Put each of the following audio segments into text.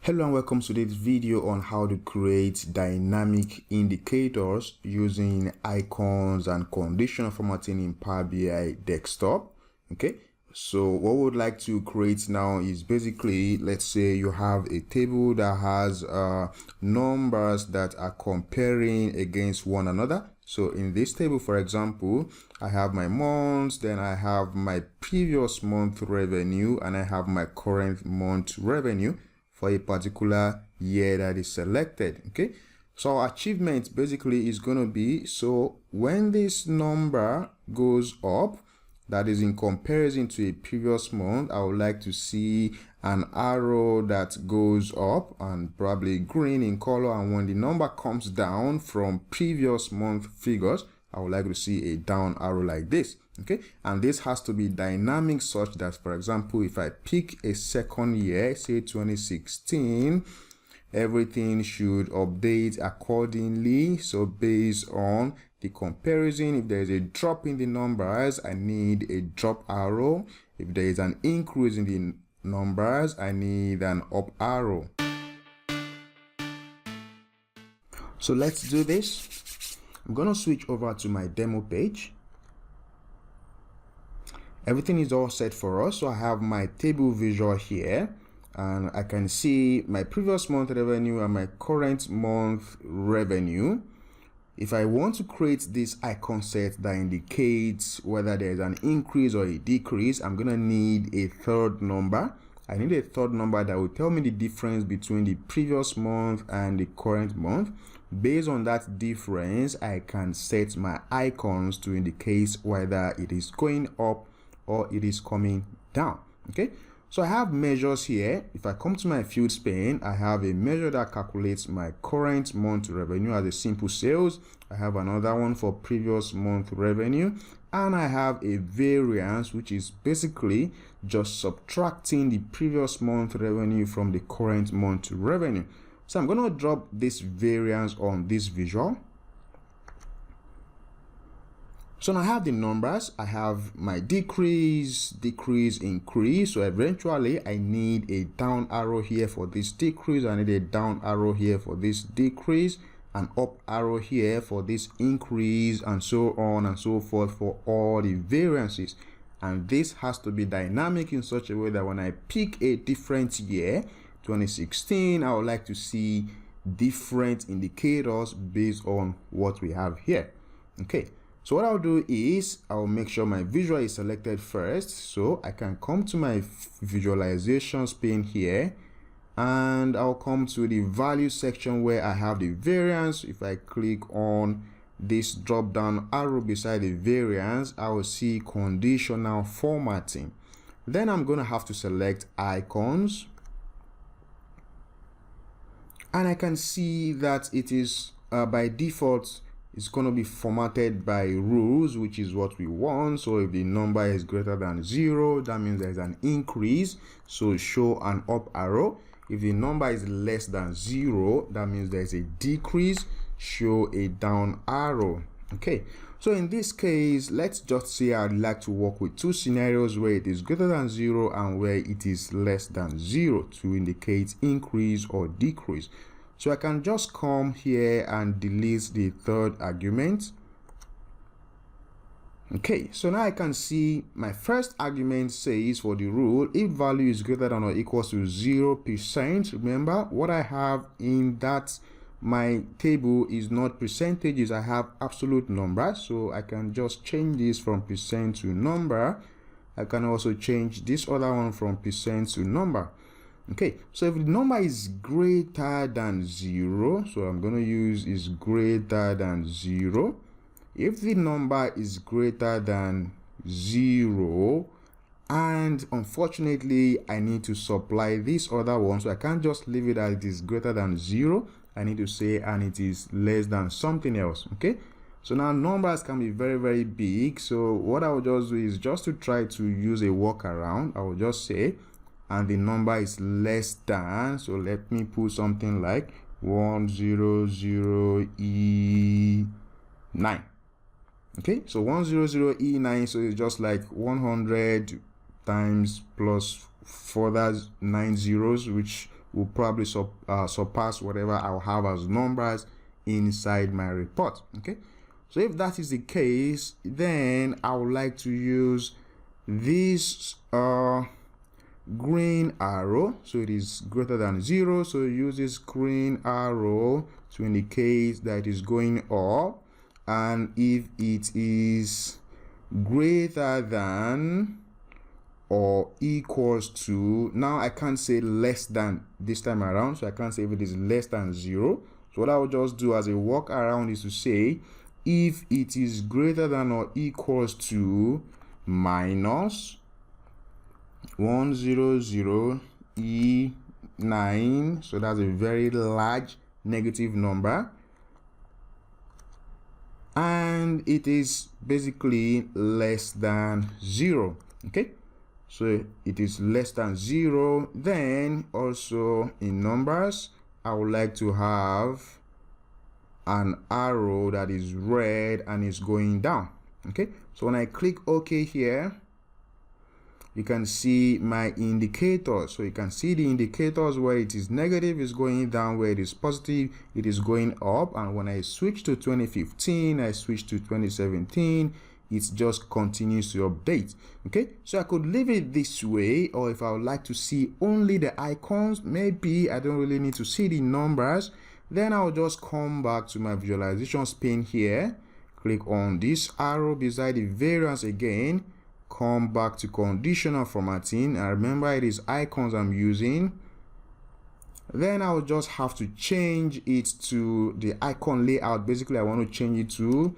Hello and welcome to this video on how to create dynamic indicators using icons and conditional formatting in Power BI desktop. Okay, so what we would like to create now is basically, let's say you have a table that has numbers that are comparing against one another. So in this table, for example, I have my months, then I have my previous month revenue, and I have my current month revenue for a particular year that is selected. Okay, so our achievement basically is going to be, so when this number goes up, that is in comparison to a previous month, I would like to see an arrow that goes up and probably green in color, and when the number comes down from previous month figures, I would like to see a down arrow like this. Okay, and this has to be dynamic such that, for example, if I pick a second year, say 2016, everything should update accordingly. So based on the comparison, if there is a drop in the numbers, I need a drop arrow. If there is an increase in the numbers, I need an up arrow. So let's do this. I'm going to switch over to my demo page. Everything is all set for us. So I have my table visual here, and I can see my previous month revenue and my current month revenue. If I want to create this icon set that indicates whether there's an increase or a decrease, I'm going to need a third number. I need a third number that will tell me the difference between the previous month and the current month. Based on that difference, I can set my icons to indicate whether it is going up or it is coming down. Okay, so I have measures here. If I come to my fields pane, I have a measure that calculates my current month revenue as a simple sales. I have another one for previous month revenue, and I have a variance, which is basically just subtracting the previous month revenue from the current month revenue. So I'm going to drop this variance on this visual. So now I have the numbers. I have my decrease, increase. So eventually I need a down arrow here for this decrease. I need a down arrow here for this decrease, an up arrow here for this increase, and so on and so forth for all the variances. And this has to be dynamic in such a way that when I pick a different year, 2016, I would like to see different indicators based on what we have here. Okay. So what I'll do is I'll make sure my visual is selected first. So I can come to my visualizations pane here, and I'll come to the value section where I have the variance. If I click on this drop down arrow beside the variance, I will see conditional formatting. Then I'm going to have to select icons, and I can see that it is by default it's going to be formatted by rules, which is what we want. So if the number is greater than 0, that means there's an increase, so show an up arrow. If the number is less than 0, that means there's a decrease, show a down arrow. Okay, so in this case, let's just say I'd like to work with two scenarios where it is greater than 0 and where it is less than 0 to indicate increase or decrease. So I can just come here and delete the third argument. Okay, so now I can see my first argument says for the rule, if value is greater than or equals to 0%, remember what I have in that my table is not percentages, I have absolute numbers. So I can just change this from percent to number. I can also change this other one from percent to number. Okay, so if the number is greater than 0, so I'm going to use is greater than 0. If the number is greater than 0, and unfortunately I need to supply this other one, so I can't just leave it as it is greater than 0. I need to say and it is less than something else. Okay, so now numbers can be very, very big. So what I will just do is just to try to use a workaround, I will just say and the number is less than, so let me put something like 100E9. Okay, so 100E9, so it's just like 100 times plus further 9 zeros, which will probably surpass whatever I'll have as numbers inside my report. Okay, so if that is the case, then I would like to use this green arrow, so it is greater than 0. So use this green arrow to indicate that it is going up, and if it is greater than or equals to, now I can't say less than this time around, so I can't say if it is less than 0. So what I will just do as a workaround is to say if it is greater than or equals to minus 100 E9, so that's a very large negative number, and it is basically less than 0. Okay, so it is less than 0. Then also in numbers, I would like to have an arrow that is red and is going down. Okay, so when I click OK here, you can see my indicators. So you can see the indicators where it is negative is going down, where it is positive it is going up. And when I switch to 2015, I switch to 2017, it just continues to update. Okay, so I could leave it this way, or if I would like to see only the icons, maybe I don't really need to see the numbers, then I'll just come back to my visualization pane here, click on this arrow beside the variance again, come back to conditional formatting, and remember it is icons I'm using. Then I'll just have to change it to the icon layout. Basically I want to change it to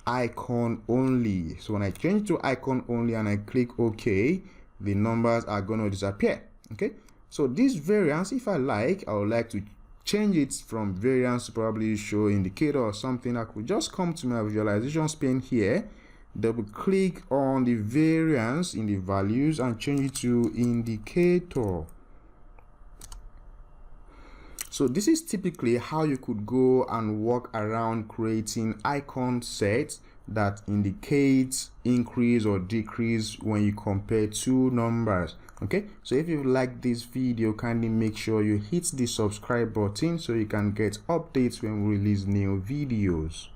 icon only. So when I change to icon only and I click OK, the numbers are going to disappear. Okay, so this variance, if I like, I would like to change it from variance to probably show indicator or something. I could just come to my visualization pane here, double click on the variance in the values and change it to indicator. So this is typically how you could go and work around creating icon sets that indicates increase or decrease when you compare two numbers. Okay, so if you like this video, kindly make sure you hit the subscribe button so you can get updates when we release new videos.